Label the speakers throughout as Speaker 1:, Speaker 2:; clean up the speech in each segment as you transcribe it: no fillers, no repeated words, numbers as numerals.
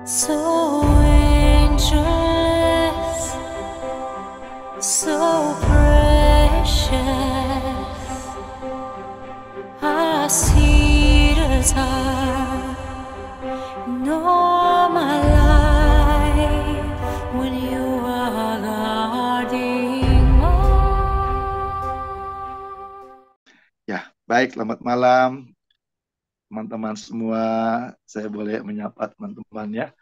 Speaker 1: So angeless, so precious, I see the time in all my life when you are guarding
Speaker 2: Ya, baik, selamat malam teman-teman semua. Saya boleh menyapa teman-teman ya.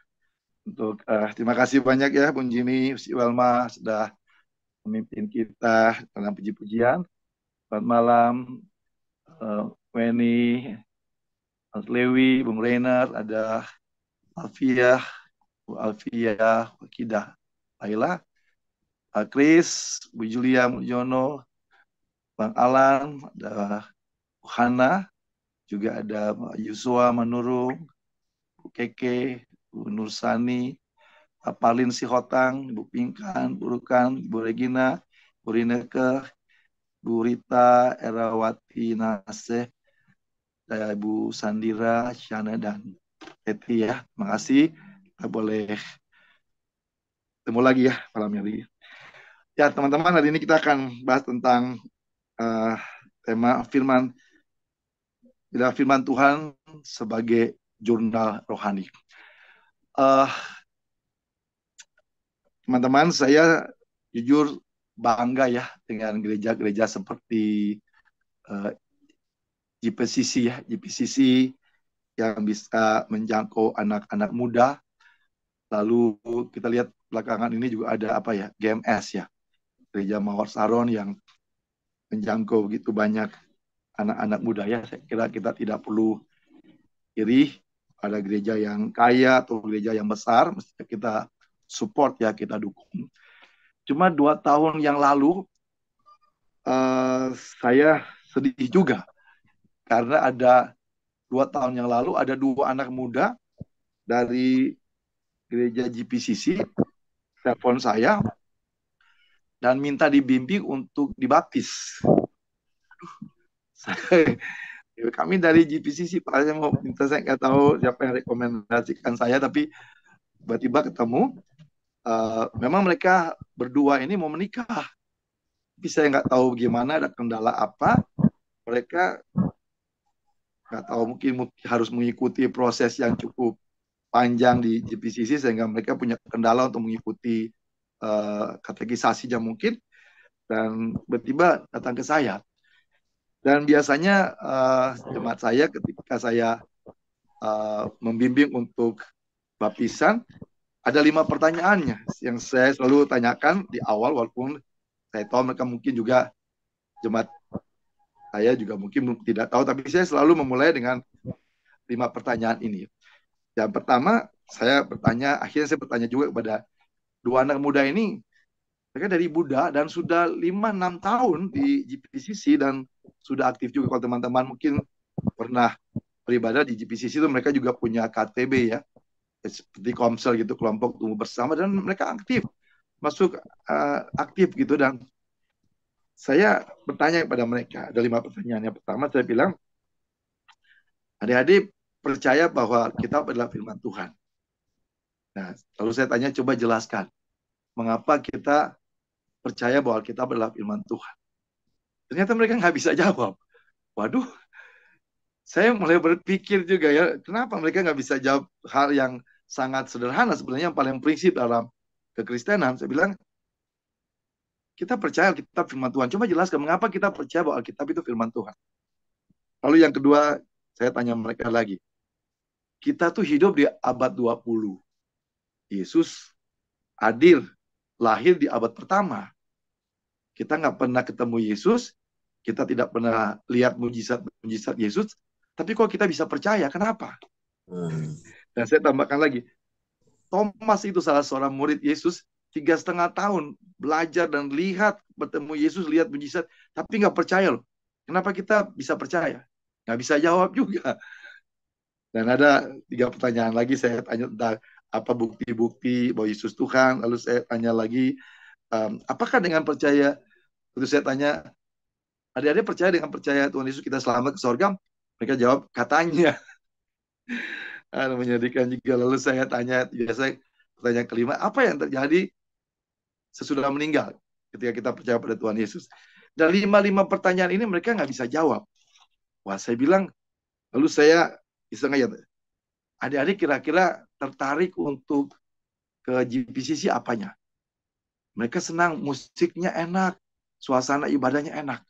Speaker 2: Terima kasih banyak ya Bung Jimmy, Si Walma sudah memimpin kita dalam puji-pujian. Selamat malam Weni, Mas Lewi, Bung Reiner, ada Alfiah, Bu Alfiah, Wakidah, Laila, Chris, Bu Julia Mujono, Bang Alan, ada Bu Hana, juga ada Pak Yusua Manurung, Bu Keke, Bu Nursani, Pak Palin Sihotang, Bu Pingkan, Bu Rukan, Bu Regina, Bu Rineke, Bu Rita, Erawati Naseh, Bu Sandira, Syana, dan Eti ya. Terima kasih. Kita boleh ketemu lagi ya malam ini. Ya teman-teman, hari ini kita akan bahas tentang tema firman Tuhan sebagai jurnal rohani. Teman-teman, saya jujur bangga ya dengan gereja-gereja seperti GPCC yang bisa menjangkau anak-anak muda. Lalu kita lihat belakangan ini juga ada GMS ya, Gereja Mawar Saron yang menjangkau begitu banyak anak-anak muda ya. Saya kira kita tidak perlu iri pada gereja yang kaya atau gereja yang besar, mesti kita support ya, kita dukung. Cuma 2 tahun yang lalu saya sedih juga karena ada 2 tahun yang lalu ada 2 anak muda dari gereja GPCC telepon saya dan minta dibimbing untuk dibaptis. Kami dari GPCC, Pak, saya mau minta, saya nggak tahu siapa yang rekomendasikan saya, tapi tiba-tiba ketemu. Memang mereka berdua ini mau menikah, tapi saya nggak tahu gimana, ada kendala apa. Mereka nggak tahu, mungkin harus mengikuti proses yang cukup panjang di GPCC sehingga mereka punya kendala untuk mengikuti katekisasinya mungkin, dan tiba-tiba datang ke saya. Dan biasanya jemaat saya ketika saya membimbing untuk baptisan, ada 5 pertanyaannya yang saya selalu tanyakan di awal, walaupun saya tahu mereka mungkin juga jemaat saya juga mungkin tidak tahu, tapi saya selalu memulai dengan 5 pertanyaan ini. Yang pertama, akhirnya saya bertanya juga kepada 2 anak muda ini. Mereka dari Buddha dan sudah 5-6 tahun di GPCC dan sudah aktif juga. Kalau teman-teman mungkin pernah beribadah di GPCC itu, mereka juga punya KTB ya, seperti Komsel gitu, kelompok tumbuh bersama, dan mereka aktif gitu. Dan saya bertanya kepada mereka, ada 5 pertanyaan. Yang pertama saya bilang, adik-adik percaya bahwa kita adalah firman Tuhan. Nah, lalu saya tanya, coba jelaskan mengapa kita percaya bahwa kita adalah firman Tuhan. Ternyata mereka nggak bisa jawab. Waduh, saya mulai berpikir juga ya, kenapa mereka nggak bisa jawab hal yang sangat sederhana, sebenarnya yang paling prinsip dalam kekristenan. Saya bilang, kita percaya Alkitab firman Tuhan. Coba jelaskan mengapa kita percaya bahwa Alkitab itu firman Tuhan. Lalu yang kedua, saya tanya mereka lagi. Kita tuh hidup di abad 20. Yesus adil, lahir di abad pertama. Kita nggak pernah ketemu Yesus, kita tidak pernah lihat mujizat Yesus, tapi kok kita bisa percaya, kenapa? Dan saya tambahkan lagi, Thomas itu salah seorang murid Yesus, 3,5 tahun belajar dan bertemu Yesus, lihat mujizat, tapi nggak percaya loh. Kenapa kita bisa percaya? Nggak bisa jawab juga. Dan ada 3 pertanyaan lagi, saya tanya tentang apa bukti-bukti bahwa Yesus Tuhan. Lalu saya tanya lagi, apakah dengan percaya, terus saya tanya, adik-adik percaya dengan percaya Tuhan Yesus kita selamat ke surga? Mereka jawab, katanya. Menyedihkan juga. Lalu saya tanya, biasa pertanyaan kelima, apa yang terjadi sesudah meninggal ketika kita percaya pada Tuhan Yesus? Dan lima pertanyaan ini mereka nggak bisa jawab. Wah, saya bilang, lalu saya iseng aja, adik-adik kira-kira tertarik untuk ke GPCC apanya? Mereka senang, musiknya enak, suasana ibadahnya enak.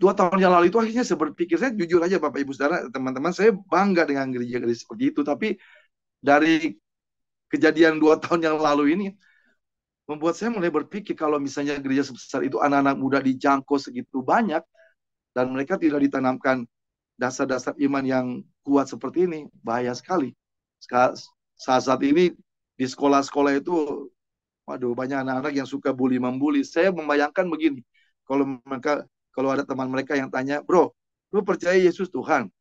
Speaker 2: 2 tahun yang lalu itu akhirnya saya berpikir, saya jujur aja Bapak Ibu Saudara, teman-teman, saya bangga dengan gereja-gereja seperti itu. Tapi dari kejadian 2 tahun yang lalu ini, membuat saya mulai berpikir kalau misalnya gereja sebesar itu anak-anak muda dijangkau segitu banyak, dan mereka tidak ditanamkan dasar-dasar iman yang kuat seperti ini, bahaya sekali. Saat ini di sekolah-sekolah itu, waduh, banyak anak-anak yang suka bully-membuli. Saya membayangkan begini, kalau ada teman mereka yang tanya, bro, lu percaya Yesus Tuhan?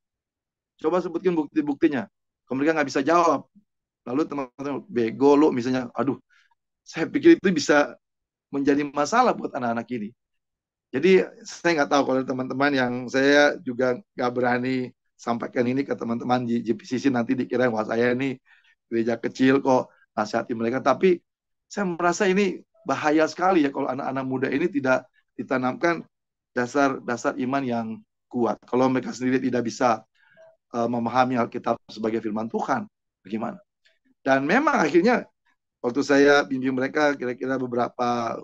Speaker 2: Coba sebutkan bukti-buktinya. Kalau mereka nggak bisa jawab, lalu teman-teman bego lu misalnya, aduh, saya pikir itu bisa menjadi masalah buat anak-anak ini. Jadi saya nggak tahu kalau teman-teman yang saya juga nggak berani sampaikan ini ke teman-teman di GPCC, nanti dikira wah saya ini gereja kecil kok nasihati mereka. Tapi saya merasa ini bahaya sekali ya kalau anak-anak muda ini tidak ditanamkan dasar-dasar iman yang kuat. Kalau mereka sendiri tidak bisa memahami Alkitab sebagai firman Tuhan, bagaimana? Dan memang akhirnya waktu saya bimbing mereka kira-kira beberapa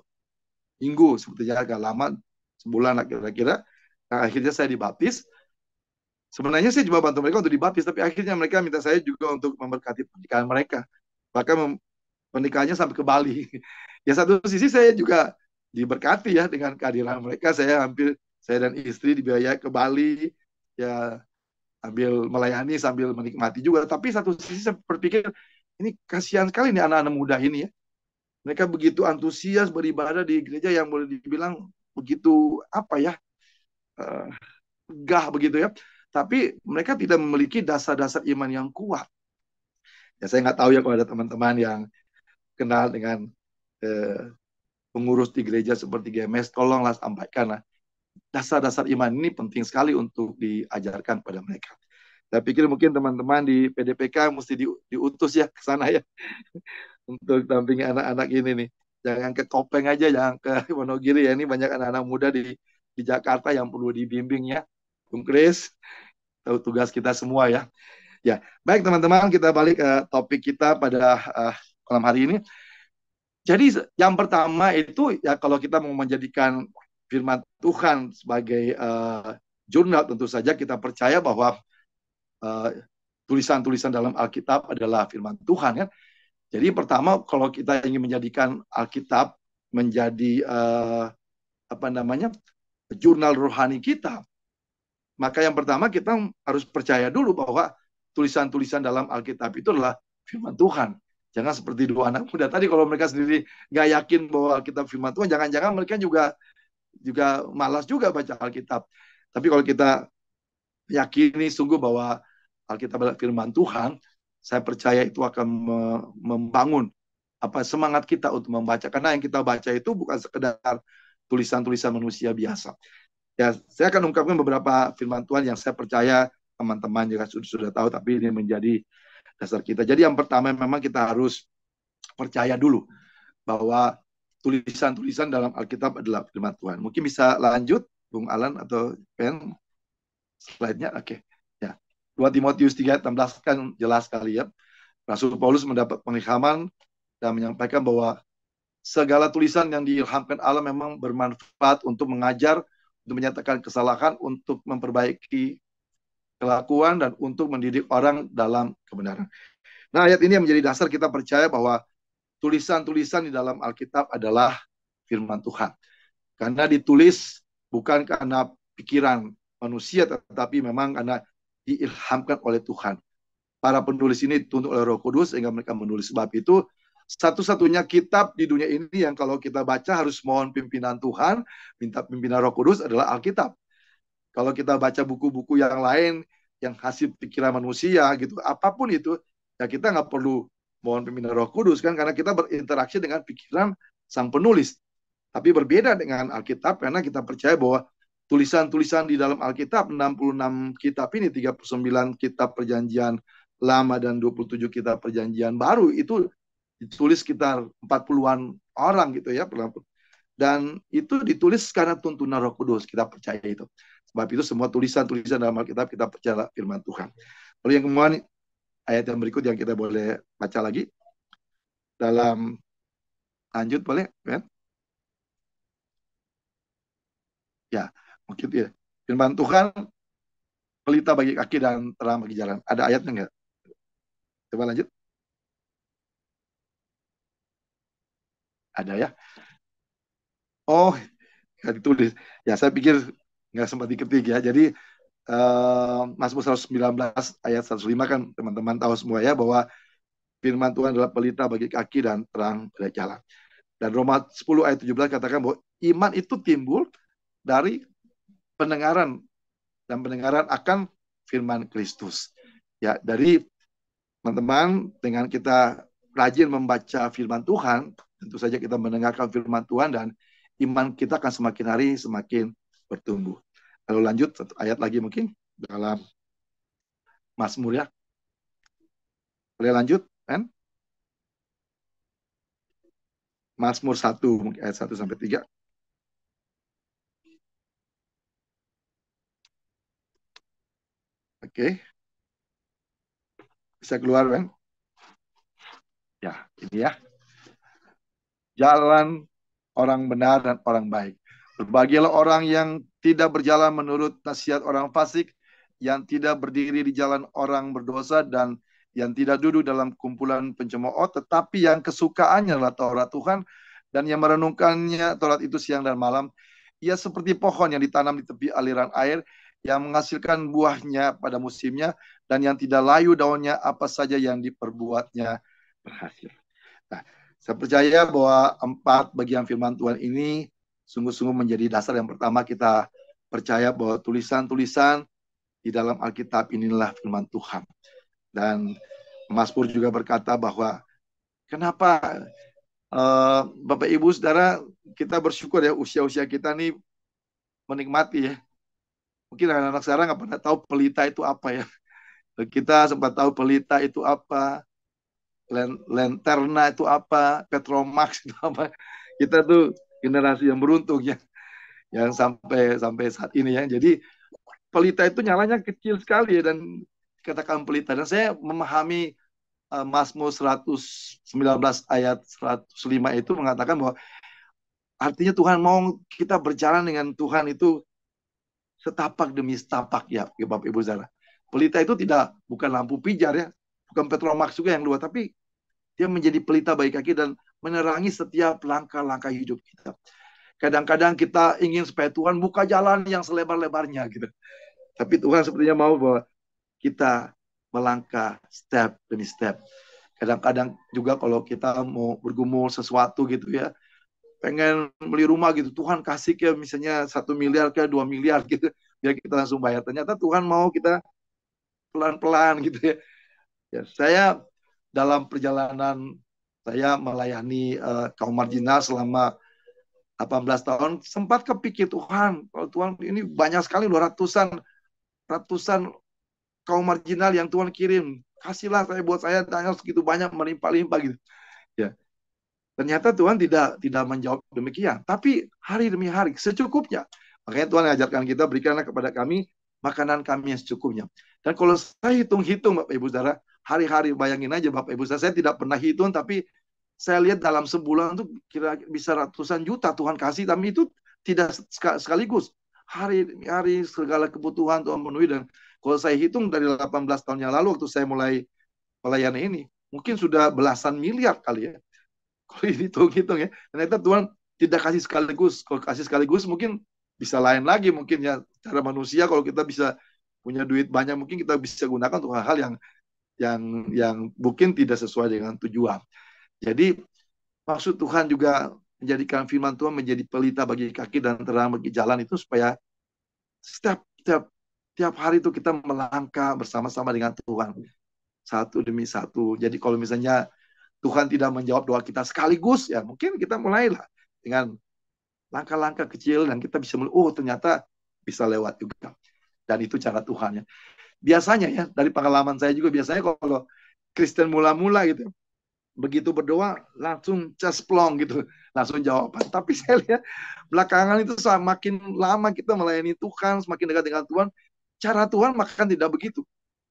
Speaker 2: minggu, sebetulnya agak lama, sebulan lah kira-kira, nah, akhirnya saya dibaptis. Sebenarnya saya cuma bantu mereka untuk dibaptis, tapi akhirnya mereka minta saya juga untuk memberkati pernikahan mereka. Bahkan pernikahannya sampai ke Bali. Ya satu sisi saya juga diberkati ya dengan kehadiran mereka. Saya dan istri dibiayai ke Bali, ya sambil melayani, sambil menikmati juga. Tapi satu sisi saya berpikir, ini kasihan sekali nih anak-anak muda ini ya. Mereka begitu antusias beribadah di gereja yang boleh dibilang begitu apa ya, gah begitu ya. Tapi mereka tidak memiliki dasar-dasar iman yang kuat. Ya saya nggak tahu ya kalau ada teman-teman yang kenal dengan pengurus di gereja seperti GMS, tolonglah sampaikan lah. Dasar-dasar iman ini penting sekali untuk diajarkan pada mereka. Saya pikir mungkin teman-teman di PDPK mesti diutus ya ke sana ya untuk dampingi anak-anak ini nih. Jangan ke Kopeng aja, jangan ke Wonogiri ya. Ini banyak anak-anak muda di Jakarta yang perlu dibimbing ya. Bung Kris, tahu tugas kita semua ya. Ya, baik teman-teman, kita balik ke topik kita pada malam hari ini. Jadi yang pertama itu ya kalau kita mau menjadikan firman Tuhan sebagai jurnal, tentu saja kita percaya bahwa tulisan-tulisan dalam Alkitab adalah firman Tuhan kan. Jadi pertama kalau kita ingin menjadikan Alkitab menjadi jurnal rohani kita, maka yang pertama kita harus percaya dulu bahwa tulisan-tulisan dalam Alkitab itu adalah firman Tuhan. Jangan seperti dua anak muda tadi, kalau mereka sendiri nggak yakin bahwa Alkitab firman Tuhan, jangan-jangan mereka juga malas juga baca Alkitab. Tapi kalau kita yakini sungguh bahwa Alkitab adalah firman Tuhan, saya percaya itu akan membangun semangat kita untuk membaca. Karena yang kita baca itu bukan sekedar tulisan-tulisan manusia biasa. Ya, saya akan ungkapkan beberapa firman Tuhan yang saya percaya teman-teman juga sudah tahu, tapi ini menjadi dasar kita. Jadi yang pertama memang kita harus percaya dulu bahwa tulisan-tulisan dalam Alkitab adalah firman Tuhan. Mungkin bisa lanjut, Bung Alan atau Pen, slide-nya. Oke. Ya. 2 Timotius 3:16 kan jelas sekali ya. Rasul Paulus mendapat pengilhaman dan menyampaikan bahwa segala tulisan yang diilhamkan Allah memang bermanfaat untuk mengajar, untuk menyatakan kesalahan, untuk memperbaiki kelakuan, dan untuk mendidik orang dalam kebenaran. Nah, ayat ini yang menjadi dasar kita percaya bahwa tulisan-tulisan di dalam Alkitab adalah firman Tuhan. Karena ditulis bukan karena pikiran manusia, tetapi memang karena diilhamkan oleh Tuhan. Para penulis ini dituntut oleh Roh Kudus sehingga mereka menulis. Sebab itu satu-satunya kitab di dunia ini yang kalau kita baca harus mohon pimpinan Tuhan, minta pimpinan Roh Kudus adalah Alkitab. Kalau kita baca buku-buku yang lain yang hasil pikiran manusia gitu, apapun itu, ya kita nggak perlu mohon pimpinan Roh Kudus kan, karena kita berinteraksi dengan pikiran sang penulis. Tapi berbeda dengan Alkitab karena kita percaya bahwa tulisan-tulisan di dalam Alkitab, 66 kitab ini, 39 kitab perjanjian Lama dan 27 kitab Perjanjian Baru itu ditulis sekitar 40-an orang gitu ya. Dan itu ditulis karena tuntunan Roh Kudus, kita percaya itu. Sebab itu semua tulisan-tulisan dalam Alkitab kita percaya firman Tuhan. Lalu yang kemudian ayat yang berikut yang kita boleh baca lagi. Dalam lanjut boleh kan? Ya, mungkin ya. Firman Tuhan pelita bagi kaki dan terang bagi jalan. Ada ayatnya enggak? Coba lanjut. Ada ya? Oh, nggak ditulis. Ya, saya pikir nggak sempat diketik ya. Jadi, Mazmur 119 ayat 105 kan teman-teman tahu semua ya, bahwa firman Tuhan adalah pelita bagi kaki dan terang bagi jalan. Dan Roma 10 ayat 17 katakan bahwa iman itu timbul dari pendengaran, dan pendengaran akan firman Kristus. Ya, dari teman-teman, dengan kita rajin membaca firman Tuhan, tentu saja kita mendengarkan firman Tuhan dan iman kita akan semakin hari semakin bertumbuh. Lalu lanjut satu ayat lagi mungkin dalam Mazmur ya. Boleh lanjut kan? Mazmur 1 mungkin ayat 1 sampai 3. Oke. Bisa keluar kan? Ya, ini ya. Jalan orang benar dan orang baik. Berbahagialah orang yang tidak berjalan menurut nasihat orang fasik, yang tidak berdiri di jalan orang berdosa, dan yang tidak duduk dalam kumpulan pencemooh, tetapi yang kesukaannya adalah Taurat Tuhan, dan yang merenungkannya Taurat itu siang dan malam. Ia seperti pohon yang ditanam di tepi aliran air, yang menghasilkan buahnya pada musimnya, dan yang tidak layu daunnya, apa saja yang diperbuatnya berhasil. Nah, saya percaya bahwa 4 bagian firman Tuhan ini sungguh-sungguh menjadi dasar yang pertama kita percaya bahwa tulisan-tulisan di dalam Alkitab inilah firman Tuhan. Dan Mazmur juga berkata bahwa kenapa Bapak Ibu Saudara, kita bersyukur ya usia-usia kita nih menikmati ya. Mungkin anak-anak sekarang nggak pernah tahu pelita itu apa ya. Kita sempat tahu pelita itu apa, Lenterna itu apa, Petromax itu apa. Kita tuh generasi yang beruntung ya, yang sampai saat ini ya. Jadi pelita itu nyalanya kecil sekali ya, dan katakan pelita. Dan saya memahami Mazmur 119 ayat 105 itu mengatakan bahwa artinya Tuhan mau kita berjalan dengan Tuhan itu setapak demi setapak ya, Bapak Ibu Saudara. Pelita itu bukan lampu pijar ya, bukan Petromax juga yang dua, tapi dia menjadi pelita bagi kaki dan menerangi setiap langkah-langkah hidup kita. Kadang-kadang kita ingin supaya Tuhan buka jalan yang selebar-lebarnya gitu. Tapi Tuhan sepertinya mau bahwa kita melangkah step demi step. Kadang-kadang juga kalau kita mau bergumul sesuatu gitu ya, pengen beli rumah gitu, Tuhan kasih ke misalnya 1 miliar ke 2 miliar gitu, biar kita langsung bayar. Ternyata Tuhan mau kita pelan-pelan gitu ya. Ya, saya dalam perjalanan saya melayani kaum marginal selama 18 tahun, sempat kepikir Tuhan, kalau Tuhan ini banyak sekali loh, ratusan kaum marginal yang Tuhan kirim, kasihlah saya buat saya, tanya segitu banyak, melimpah-limpah gitu. Ya, ternyata Tuhan tidak menjawab demikian, tapi hari demi hari secukupnya. Makanya Tuhan mengajarkan kita, berikanlah kepada kami makanan kami yang secukupnya. Dan kalau saya hitung-hitung Bapak Ibu Saudara, hari-hari, bayangin aja Bapak Ibu Saudara, saya tidak pernah hitung, tapi saya lihat dalam sebulan itu kira bisa ratusan juta Tuhan kasih, tapi itu tidak sekaligus. Hari-hari segala kebutuhan Tuhan penuhi. Dan kalau saya hitung dari 18 tahun yang lalu waktu saya mulai melayani ini, mungkin sudah belasan miliar kali ya. Kalau dihitung-hitung ya, ternyata Tuhan tidak kasih sekaligus. Kalau kasih sekaligus mungkin bisa lain lagi, mungkin ya cara manusia kalau kita bisa punya duit banyak, mungkin kita bisa gunakan untuk hal-hal yang mungkin tidak sesuai dengan tujuan. Jadi maksud Tuhan juga menjadikan firman Tuhan menjadi pelita bagi kaki dan terang bagi jalan itu, supaya tiap hari itu kita melangkah bersama-sama dengan Tuhan satu demi satu. Jadi kalau misalnya Tuhan tidak menjawab doa kita sekaligus, ya mungkin kita mulailah dengan langkah-langkah kecil dan kita bisa ternyata bisa lewat juga. Dan itu cara Tuhan ya. biasanya ya, dari pengalaman saya juga, biasanya kalau Kristen mula-mula gitu, begitu berdoa langsung cesplong gitu, langsung jawaban. Tapi saya lihat belakangan itu semakin lama kita melayani Tuhan, semakin dekat dengan Tuhan, cara Tuhan makan tidak begitu.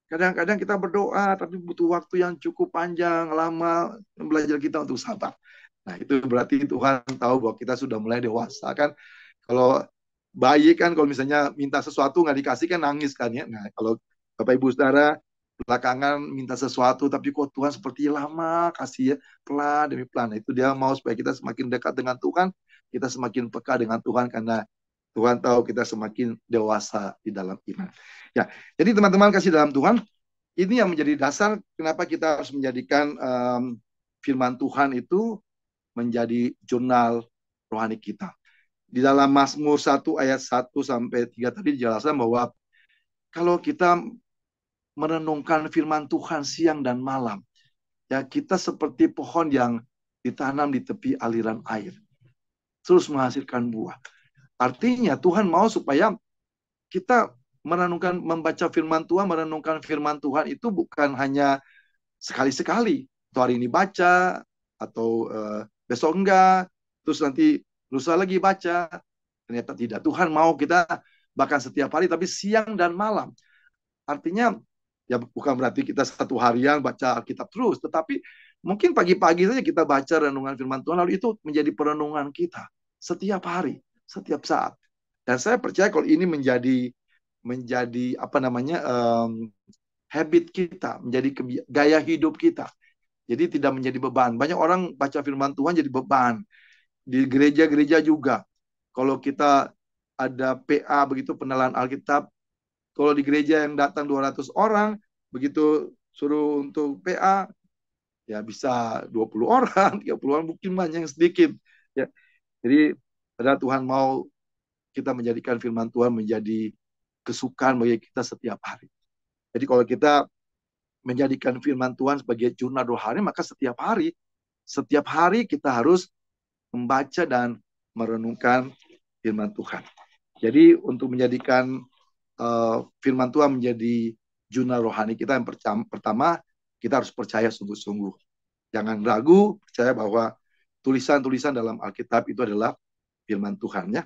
Speaker 2: Kadang-kadang kita berdoa tapi butuh waktu yang cukup panjang, lama, belajar kita untuk sabar. Nah, itu berarti Tuhan tahu bahwa kita sudah mulai dewasa kan. Kalau bayi kan, kalau misalnya minta sesuatu nggak dikasih kan nangis kan ya. Nah, kalau Bapak Ibu Saudara belakangan minta sesuatu tapi kok Tuhan seperti lama kasih ya, pelan demi pelan. Nah, itu dia mau supaya kita semakin dekat dengan Tuhan, kita semakin peka dengan Tuhan, karena Tuhan tahu kita semakin dewasa di dalam iman. Ya, jadi teman-teman kasih dalam Tuhan, ini yang menjadi dasar kenapa kita harus menjadikan firman Tuhan itu menjadi jurnal rohani kita. Di dalam Mazmur 1 ayat 1 sampai 3 tadi dijelaskan bahwa kalau kita merenungkan firman Tuhan siang dan malam, ya kita seperti pohon yang ditanam di tepi aliran air, terus menghasilkan buah. Artinya Tuhan mau supaya kita merenungkan, membaca firman Tuhan, merenungkan firman Tuhan itu bukan hanya sekali-sekali, atau hari ini baca, atau besok enggak, terus nanti lusa lagi baca. Ternyata tidak. Tuhan mau kita bahkan setiap hari, tapi siang dan malam. Artinya ya bukan berarti kita satu harian baca Alkitab terus, tetapi mungkin pagi-pagi saja kita baca renungan firman Tuhan, lalu itu menjadi perenungan kita setiap hari, setiap saat. Dan saya percaya kalau ini menjadi apa namanya, habit kita, menjadi gaya hidup kita. Jadi tidak menjadi beban. Banyak orang baca firman Tuhan jadi beban. Di gereja-gereja juga. Kalau kita ada PA begitu, pengenalan Alkitab, kalau di gereja yang datang 200 orang, begitu suruh untuk PA, ya bisa 20 orang, 30 orang, mungkin banyak yang sedikit. Ya. Jadi padahal Tuhan mau kita menjadikan firman Tuhan menjadi kesukaan bagi kita setiap hari. Jadi kalau kita menjadikan firman Tuhan sebagai jurnal rohani, maka setiap hari kita harus membaca dan merenungkan firman Tuhan. Jadi untuk menjadikan firman Tuhan menjadi jurnal rohani kita, yang pertama kita harus percaya sungguh-sungguh. Jangan ragu, percaya bahwa tulisan-tulisan dalam Alkitab itu adalah firman Tuhan ya.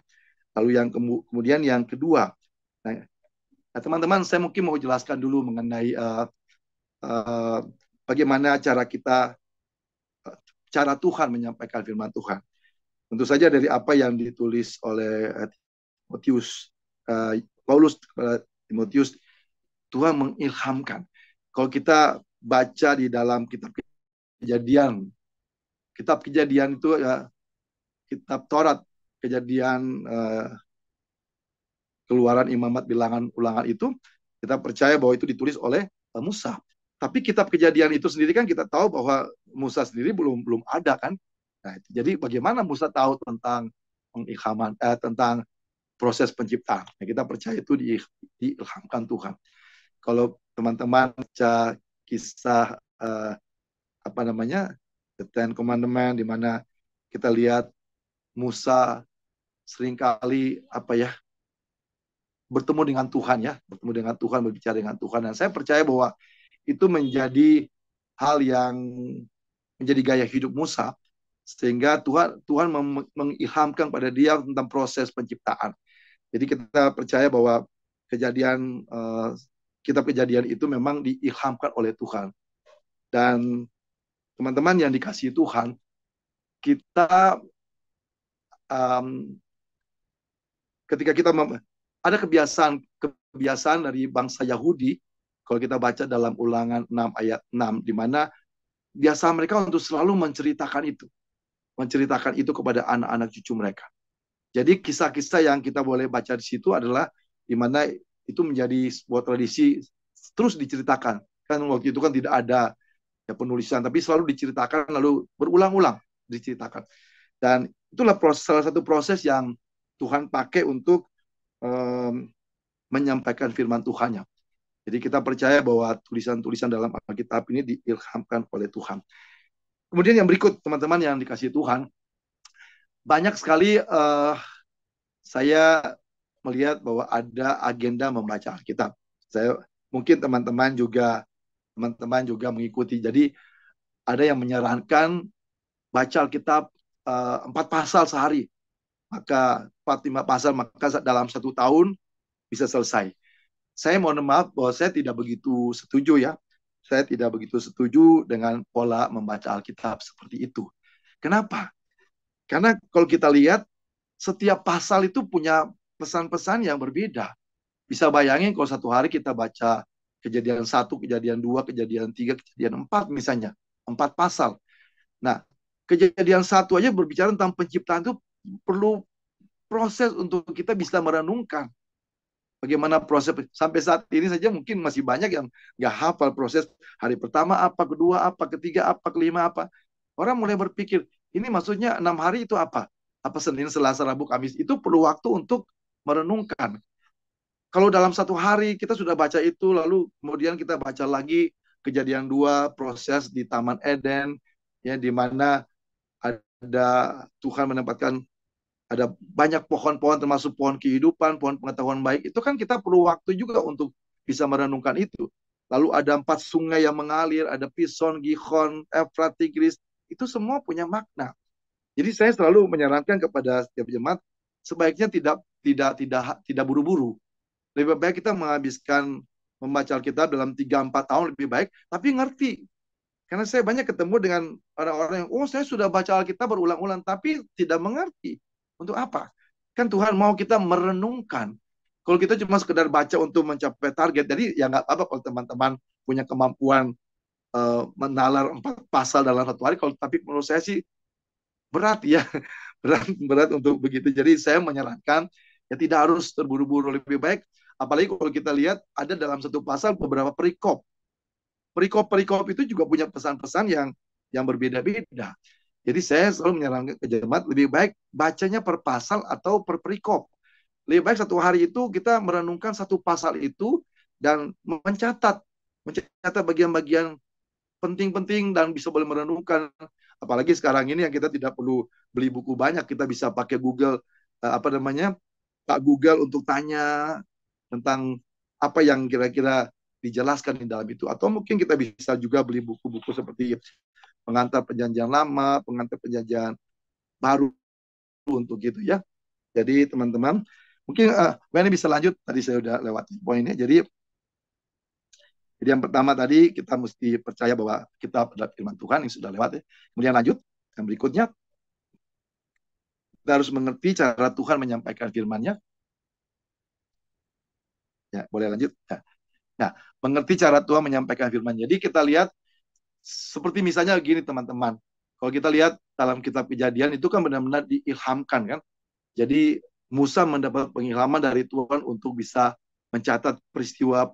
Speaker 2: Lalu yang kemudian yang kedua, nah, teman-teman, saya mungkin mau jelaskan dulu mengenai bagaimana cara Tuhan menyampaikan firman Tuhan. Tentu saja dari apa yang ditulis oleh Paulus kepada Timotius, Tuhan mengilhamkan. Kalau kita baca di dalam kitab Kejadian itu ya, kitab Taurat, Kejadian, Keluaran, Imamat, Bilangan, Ulangan itu kita percaya bahwa itu ditulis oleh Musa. Tapi kitab Kejadian itu sendiri kan kita tahu bahwa Musa sendiri belum ada kan. Nah, jadi bagaimana Musa tahu tentang pengilhaman, tentang proses penciptaan? Nah, kita percaya itu diilhamkan Tuhan. Kalau teman-teman baca kisah The Ten Commandments, di mana kita lihat Musa seringkali bertemu dengan Tuhan, berbicara dengan Tuhan. Dan saya percaya bahwa itu menjadi hal yang menjadi gaya hidup Musa, sehingga Tuhan mengilhamkan pada dia tentang proses penciptaan. Jadi kita percaya bahwa kitab Kejadian itu memang diilhamkan oleh Tuhan. Dan teman-teman yang dikasihi Tuhan, kita ketika kita ada kebiasaan dari bangsa Yahudi, kalau kita baca dalam Ulangan 6 ayat 6, di mana biasa mereka untuk selalu menceritakan itu kepada anak-anak cucu mereka. Jadi kisah-kisah yang kita boleh baca di situ adalah di mana itu menjadi sebuah tradisi terus diceritakan. Kan waktu itu kan tidak ada penulisan, tapi selalu diceritakan, lalu berulang-ulang diceritakan. Dan itulah salah satu proses yang Tuhan pakai untuk menyampaikan firman Tuhan-Nya. Jadi kita percaya bahwa tulisan-tulisan dalam Alkitab ini diilhamkan oleh Tuhan. Kemudian yang berikut, teman-teman yang dikasihi Tuhan, banyak sekali saya melihat bahwa ada agenda membaca Alkitab. Saya mungkin teman-teman juga mengikuti. Jadi ada yang menyarankan baca Alkitab 4 pasal sehari, maka 4-5 pasal, maka dalam 1 tahun bisa selesai. Saya mohon maaf bahwa saya tidak begitu setuju ya. Saya tidak begitu setuju dengan pola membaca Alkitab seperti itu. Kenapa? Karena kalau kita lihat, setiap pasal itu punya pesan-pesan yang berbeda. Bisa bayangin kalau satu hari kita baca Kejadian 1, Kejadian 2, Kejadian 3, Kejadian 4 misalnya. 4 pasal. Nah, Kejadian 1 aja berbicara tentang penciptaan itu perlu proses untuk kita bisa merenungkan. Bagaimana proses sampai saat ini saja mungkin masih banyak yang nggak hafal proses hari pertama apa, kedua apa, ketiga apa, kelima apa. Orang mulai berpikir, ini maksudnya 6 hari itu apa? Apa Senin, Selasa, Rabu, Kamis? Itu perlu waktu untuk merenungkan. Kalau dalam 1 hari kita sudah baca itu, lalu kemudian kita baca lagi Kejadian 2, proses di Taman Eden, ya, di mana ada Tuhan menempatkan ada banyak pohon-pohon termasuk pohon kehidupan, pohon pengetahuan baik. Itu kan kita perlu waktu juga untuk bisa merenungkan itu. Lalu ada 4 sungai yang mengalir, ada Pison, Gihon, Efrat, Tigris. Itu semua punya makna. Jadi saya selalu menyarankan kepada setiap jemaat sebaiknya tidak buru-buru. Lebih baik kita menghabiskan membaca Alkitab dalam 3-4 tahun lebih baik, tapi ngerti. Karena saya banyak ketemu dengan orang-orang yang, saya sudah baca Alkitab berulang-ulang, tapi tidak mengerti. Untuk apa? Kan Tuhan mau kita merenungkan. Kalau kita cuma sekedar baca untuk mencapai target, jadi ya nggak apa-apa kalau teman-teman punya kemampuan menalar 4 pasal dalam 1 hari. Tapi menurut saya sih berat ya, berat untuk begitu. Jadi saya menyarankan ya tidak harus terburu-buru, lebih baik. Apalagi kalau kita lihat ada dalam 1 pasal beberapa perikop. Perikop-perikop itu juga punya pesan-pesan yang berbeda-beda. Jadi saya selalu menyarankan ke jemaat lebih baik bacanya per pasal atau per perikop. Lebih baik 1 hari itu kita merenungkan 1 pasal itu dan mencatat bagian-bagian penting-penting dan bisa boleh merenungkan. Apalagi sekarang ini yang kita tidak perlu beli buku banyak, kita bisa pakai Google, Pak Google untuk tanya tentang apa yang kira-kira dijelaskan di dalam itu. Atau mungkin kita bisa juga beli buku-buku seperti Pengantar Perjanjian Lama, Pengantar Perjanjian Baru untuk gitu ya. Jadi teman-teman, mungkin Wendy bisa lanjut. Tadi saya udah lewat poinnya. Jadi yang pertama tadi kita mesti percaya bahwa kita adalah firman Tuhan yang sudah lewat ya. Kemudian lanjut, yang berikutnya kita harus mengerti cara Tuhan menyampaikan firman-Nya. Ya, boleh lanjut. Ya. Nah, mengerti cara Tuhan menyampaikan firman. Jadi kita lihat seperti misalnya gini teman-teman. Kalau kita lihat dalam kitab Kejadian itu kan benar-benar diilhamkan kan. Jadi Musa mendapat pengilhaman dari Tuhan untuk bisa mencatat peristiwa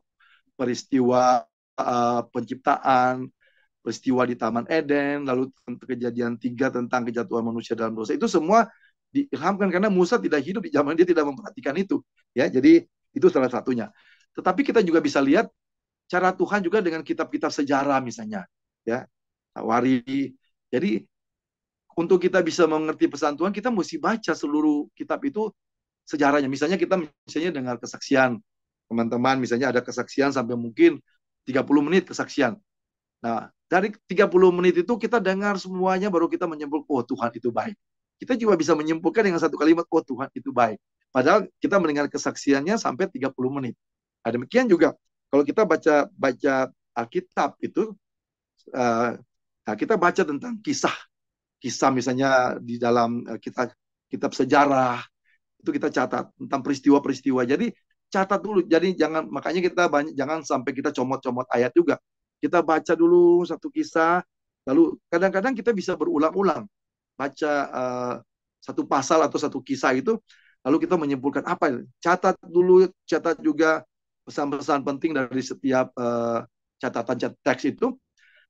Speaker 2: penciptaan, peristiwa di Taman Eden, lalu Kejadian 3 tentang kejatuhan manusia dalam dosa. Itu semua diilhamkan karena Musa tidak hidup di zaman dia tidak memperhatikan itu. Ya, jadi itu salah satunya. Tetapi kita juga bisa lihat cara Tuhan juga dengan kitab-kitab sejarah misalnya. Ya, Wari. Jadi untuk kita bisa mengerti pesan Tuhan, kita mesti baca seluruh kitab itu sejarahnya. Misalnya kita dengar kesaksian teman-teman, misalnya ada kesaksian sampai mungkin 30 menit kesaksian. Nah, dari 30 menit itu kita dengar semuanya, baru kita menyimpulkan, oh Tuhan itu baik. Kita juga bisa menyimpulkan dengan 1 kalimat, oh Tuhan itu baik. Padahal kita mendengar kesaksiannya sampai 30 menit. Nah, demikian juga kalau kita baca Alkitab itu, kita baca tentang kisah misalnya di dalam kitab sejarah itu kita catat tentang peristiwa-peristiwa. Jadi catat dulu. Jadi makanya kita jangan sampai kita comot-comot ayat juga. Kita baca dulu satu kisah, lalu kadang-kadang kita bisa berulang-ulang baca 1 pasal atau 1 kisah itu, lalu kita menyimpulkan apa. Catat dulu, catat juga pesan-pesan penting dari setiap catatan teks itu.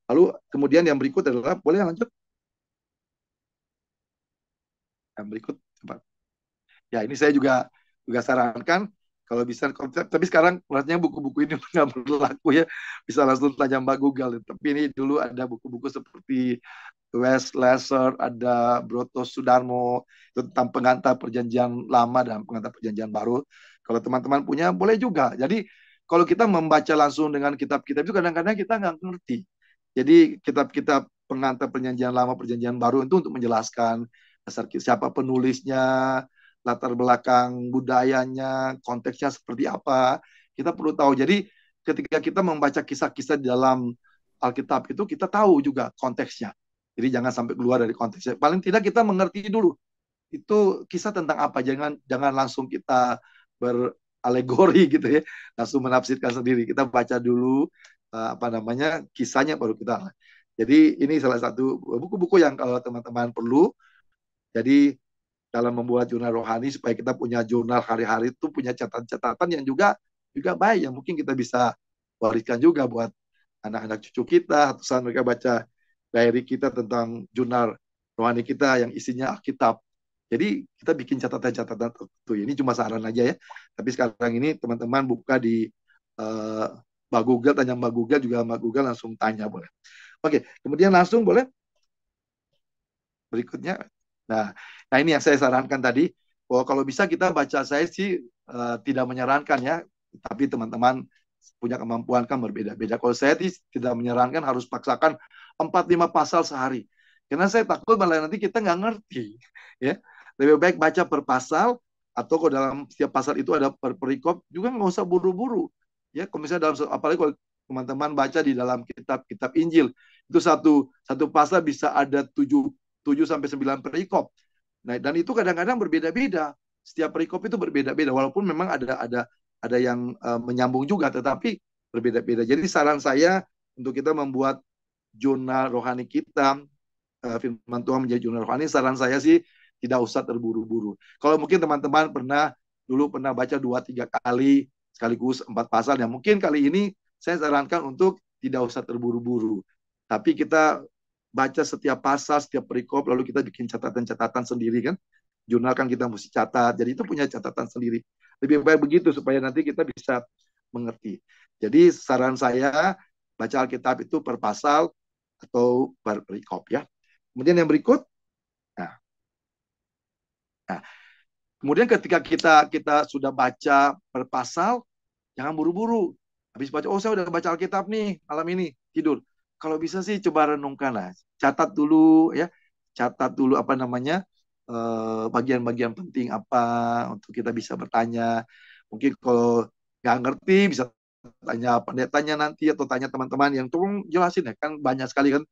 Speaker 2: Lalu kemudian yang berikut adalah, boleh lanjut? Yang berikut, ya ini saya juga sarankan kalau bisa, tapi sekarang rasanya buku-buku ini nggak berlaku ya, bisa langsung tanya Mbak Google. Tapi ini dulu ada buku-buku seperti Wes Lasser, ada Broto Sudarmo, itu tentang pengantar Perjanjian Lama dan pengantar Perjanjian Baru. Kalau teman-teman punya, boleh juga. Jadi kalau kita membaca langsung dengan kitab-kitab itu kadang-kadang kita nggak ngerti. Jadi kitab-kitab pengantar perjanjian lama, perjanjian baru itu untuk menjelaskan dasar siapa penulisnya, latar belakang budayanya, konteksnya seperti apa. Kita perlu tahu. Jadi ketika kita membaca kisah-kisah di dalam Alkitab itu kita tahu juga konteksnya. Jadi jangan sampai keluar dari konteksnya. Paling tidak kita mengerti dulu itu kisah tentang apa. Jangan langsung kita beralegori gitu ya, langsung menafsirkan sendiri. Kita baca dulu kisahnya baru kita. Jadi ini salah satu buku-buku yang kalau teman-teman perlu. Jadi dalam membuat jurnal rohani supaya kita punya jurnal hari-hari itu punya catatan-catatan yang juga baik yang mungkin kita bisa wariskan juga buat anak-anak cucu kita. Atau saat mereka baca diary kita tentang jurnal rohani kita yang isinya Alkitab. Jadi kita bikin catatan-catatan tertentu. Ini cuma saran aja ya. Tapi sekarang ini teman-teman buka di Mbak Google, tanya Mbak Google juga, Mbak Google langsung tanya boleh. Oke, kemudian langsung boleh berikutnya. Nah ini yang saya sarankan tadi. Bahwa kalau bisa kita baca, saya sih tidak menyarankan ya. Tapi teman-teman punya kemampuan kan berbeda-beda. Kalau saya tidak menyarankan harus paksakan 4-5 pasal sehari. Karena saya takut malah nanti kita nggak ngerti. Ya, lebih baik baca per pasal, atau kalau dalam setiap pasal itu ada perikop, juga nggak usah buru-buru. Ya, kalau misalnya apalagi kalau teman-teman baca di dalam kitab Injil, itu satu pasal bisa ada 7-9 perikop. Nah, dan itu kadang-kadang berbeda-beda. Setiap perikop itu berbeda-beda, walaupun memang ada yang menyambung juga, tetapi berbeda-beda. Jadi saran saya untuk kita membuat jurnal rohani kita, firman Tuhan menjadi jurnal rohani, saran saya sih tidak usah terburu-buru. Kalau mungkin teman-teman dulu pernah baca 2-3 kali sekaligus 4 pasal, ya mungkin kali ini saya sarankan untuk tidak usah terburu-buru. Tapi kita baca setiap pasal, setiap perikop, lalu kita bikin catatan-catatan sendiri kan. Jurnal kan kita mesti catat, jadi itu punya catatan sendiri. Lebih baik begitu supaya nanti kita bisa mengerti. Jadi saran saya baca Alkitab itu per pasal atau per perikop ya. Kemudian yang berikut, nah, kemudian ketika kita sudah baca per pasal, jangan buru-buru. Habis baca, saya udah baca Alkitab nih malam ini, tidur. Kalau bisa sih coba renungkan lah, catat dulu ya, bagian-bagian penting apa untuk kita bisa bertanya. Mungkin kalau nggak ngerti bisa tanya pendetanya nanti atau tanya teman-teman yang tolong jelasin ya, kan banyak sekali kan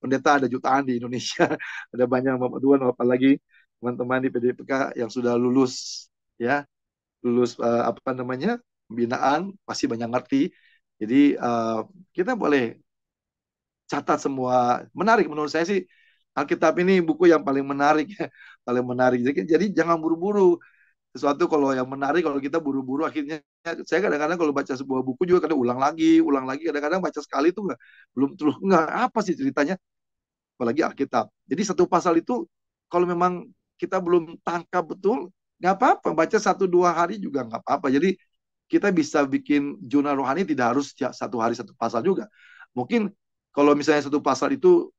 Speaker 2: pendeta, ada jutaan di Indonesia, ada banyak Bapak Tuhan, apalagi teman-teman di PDPK yang sudah lulus ya, pembinaan, pasti banyak ngerti. Jadi kita boleh catat semua. Menarik menurut saya sih Alkitab ini buku yang paling menarik ya, paling menarik. Jadi jangan buru-buru. Sesuatu kalau yang menarik, kalau kita buru-buru akhirnya, saya kadang-kadang kalau baca sebuah buku juga kadang ulang lagi, kadang-kadang baca sekali itu belum terus apa sih ceritanya, apalagi Alkitab. Jadi satu pasal itu kalau memang kita belum tangkap betul, nggak apa-apa, baca 1-2 hari juga nggak apa-apa. Jadi kita bisa bikin jurnal rohani tidak harus satu hari satu pasal juga. Mungkin kalau misalnya satu pasal itu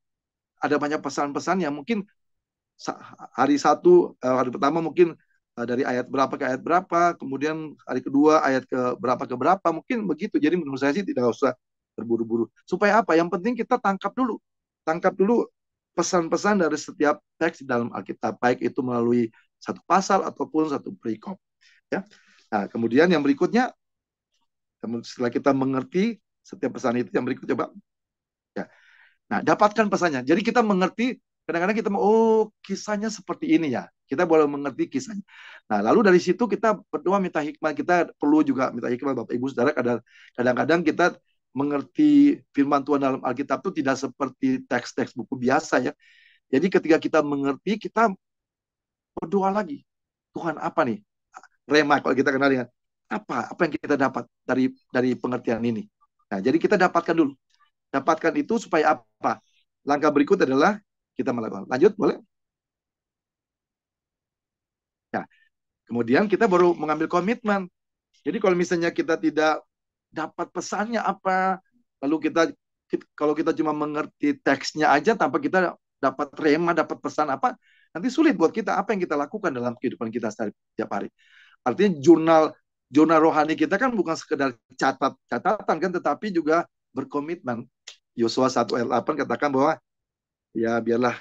Speaker 2: ada banyak pesan-pesan yang mungkin hari pertama mungkin dari ayat berapa ke ayat berapa, kemudian hari kedua ayat ke berapa, mungkin begitu. Jadi menurut saya sih tidak usah terburu-buru. Supaya apa? Yang penting kita tangkap dulu pesan-pesan dari setiap teks di dalam Alkitab, baik itu melalui satu pasal ataupun satu perikop. Ya. Nah, kemudian yang berikutnya, setelah kita mengerti setiap pesan itu, yang berikut coba. Ya. Nah, dapatkan pesannya. Jadi kita mengerti, kadang-kadang kita kisahnya seperti ini ya. Kita boleh mengerti kisahnya. Nah, lalu dari situ kita berdoa minta hikmah. Kita perlu juga minta hikmah, Bapak Ibu Saudara. Kadang-kadang kita mengerti firman Tuhan dalam Alkitab itu tidak seperti teks-teks buku biasa ya. Jadi ketika kita mengerti, kita berdoa lagi. Tuhan apa nih? Rema kalau kita kenal dengan apa yang kita dapat dari pengertian ini. Nah, jadi kita dapatkan dulu. Dapatkan itu supaya apa? Langkah berikut adalah kita melakukan. Lanjut, boleh? Nah, kemudian kita baru mengambil komitmen. Jadi kalau misalnya kita tidak dapat pesannya apa, lalu kalau kita cuma mengerti teksnya aja tanpa kita dapat rema, dapat pesan apa, nanti sulit buat kita apa yang kita lakukan dalam kehidupan kita setiap hari. Artinya jurnal Zona rohani kita kan bukan sekedar catatan kan, tetapi juga berkomitmen. Yosua 1 ayat 8 katakan bahwa ya biarlah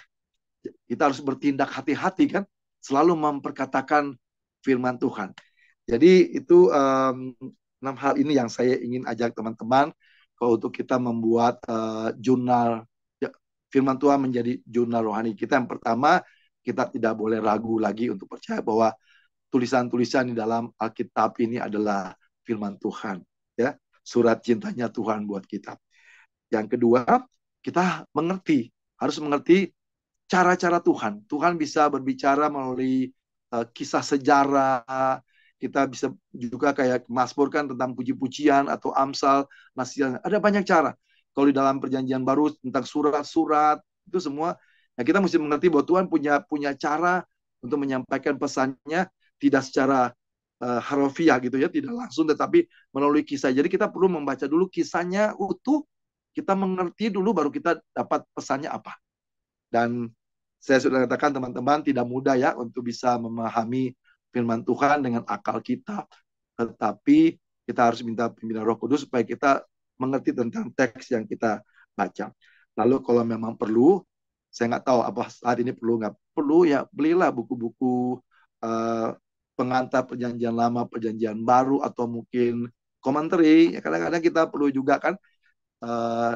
Speaker 2: kita harus bertindak hati-hati kan, selalu memperkatakan firman Tuhan. Jadi itu 6 hal ini yang saya ingin ajak teman-teman kalau untuk kita membuat jurnal firman Tuhan menjadi jurnal rohani kita. Yang pertama, kita tidak boleh ragu lagi untuk percaya bahwa tulisan-tulisan di dalam Alkitab ini adalah firman Tuhan, ya, surat cintanya Tuhan buat kita. Yang kedua, kita harus mengerti cara-cara Tuhan. Tuhan bisa berbicara melalui kisah sejarah. Kita bisa juga kayak Mazmur kan tentang puji-pujian atau Amsal, Nasihat. Ada banyak cara. Kalau di dalam Perjanjian Baru tentang surat-surat itu semua, nah kita mesti mengerti bahwa Tuhan punya cara untuk menyampaikan pesannya tidak secara harfiah gitu ya, tidak langsung, tetapi melalui kisah. Jadi kita perlu membaca dulu kisahnya utuh, kita mengerti dulu baru kita dapat pesannya apa. Dan saya sudah katakan teman-teman tidak mudah ya untuk bisa memahami firman Tuhan dengan akal kita. Tetapi kita harus minta pimpinan Roh Kudus supaya kita mengerti tentang teks yang kita baca. Lalu kalau memang perlu, saya nggak tahu apa saat ini perlu nggak perlu ya, belilah buku-buku pengantar Perjanjian Lama, Perjanjian Baru, atau mungkin komentari. Ya, kadang-kadang kita perlu juga kan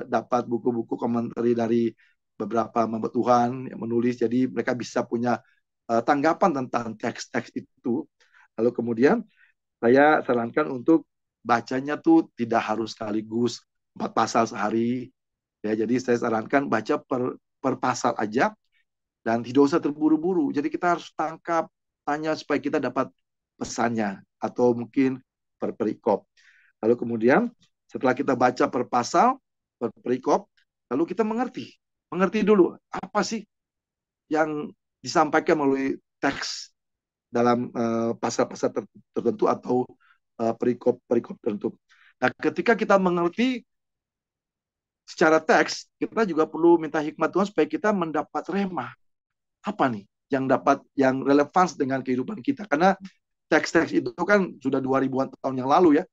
Speaker 2: dapat buku-buku komentari dari beberapa hamba Tuhan yang menulis, jadi mereka bisa punya tanggapan tentang teks-teks itu. Lalu kemudian saya sarankan untuk bacanya tuh tidak harus sekaligus 4 pasal sehari. Ya, jadi saya sarankan baca per pasal aja dan tidak usah terburu-buru. Jadi kita harus tanya supaya kita dapat pesannya, atau mungkin per perikop. Lalu kemudian setelah kita baca per pasal, per perikop, lalu kita mengerti dulu apa sih yang disampaikan melalui teks dalam pasal-pasal tertentu atau perikop-perikop tertentu. Nah, ketika kita mengerti secara teks, kita juga perlu minta hikmat Tuhan supaya kita mendapat rema. Apa nih yang relevan dengan kehidupan kita? Karena teks-teks itu kan sudah 2000-an tahun yang lalu ya.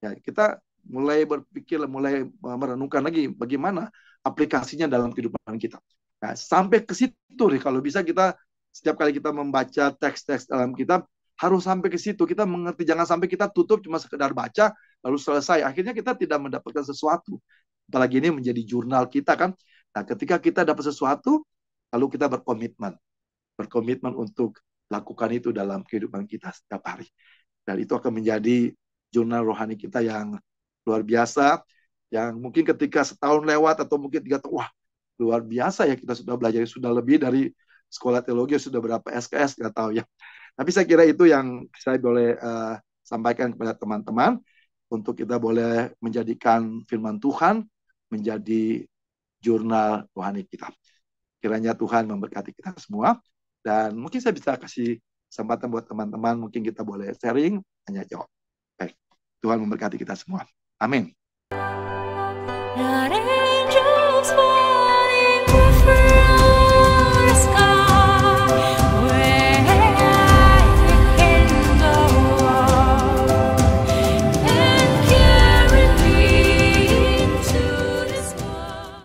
Speaker 2: Ya, kita mulai berpikir, mulai merenungkan lagi bagaimana aplikasinya dalam kehidupan kita. Nah, sampai ke situ nih, kalau bisa kita setiap kali kita membaca teks-teks dalam kitab harus sampai ke situ, kita mengerti. Jangan sampai kita tutup cuma sekedar baca lalu selesai. Akhirnya kita tidak mendapatkan sesuatu. Apalagi ini menjadi jurnal kita kan. Nah, ketika kita dapat sesuatu, lalu kita berkomitmen untuk lakukan itu dalam kehidupan kita setiap hari. Dan itu akan menjadi jurnal rohani kita yang luar biasa, yang mungkin ketika setahun lewat atau mungkin 3 tahun, wah luar biasa ya, kita sudah belajar, sudah lebih dari sekolah teologi, sudah berapa SKS, nggak tahu ya. Tapi saya kira itu yang saya boleh sampaikan kepada teman-teman, untuk kita boleh menjadikan firman Tuhan menjadi jurnal rohani kita. Kiranya Tuhan memberkati kita semua, dan mungkin saya bisa kasih kesempatan buat teman-teman, mungkin kita boleh sharing, tanya jawab. Baik, Tuhan memberkati kita semua. Amin.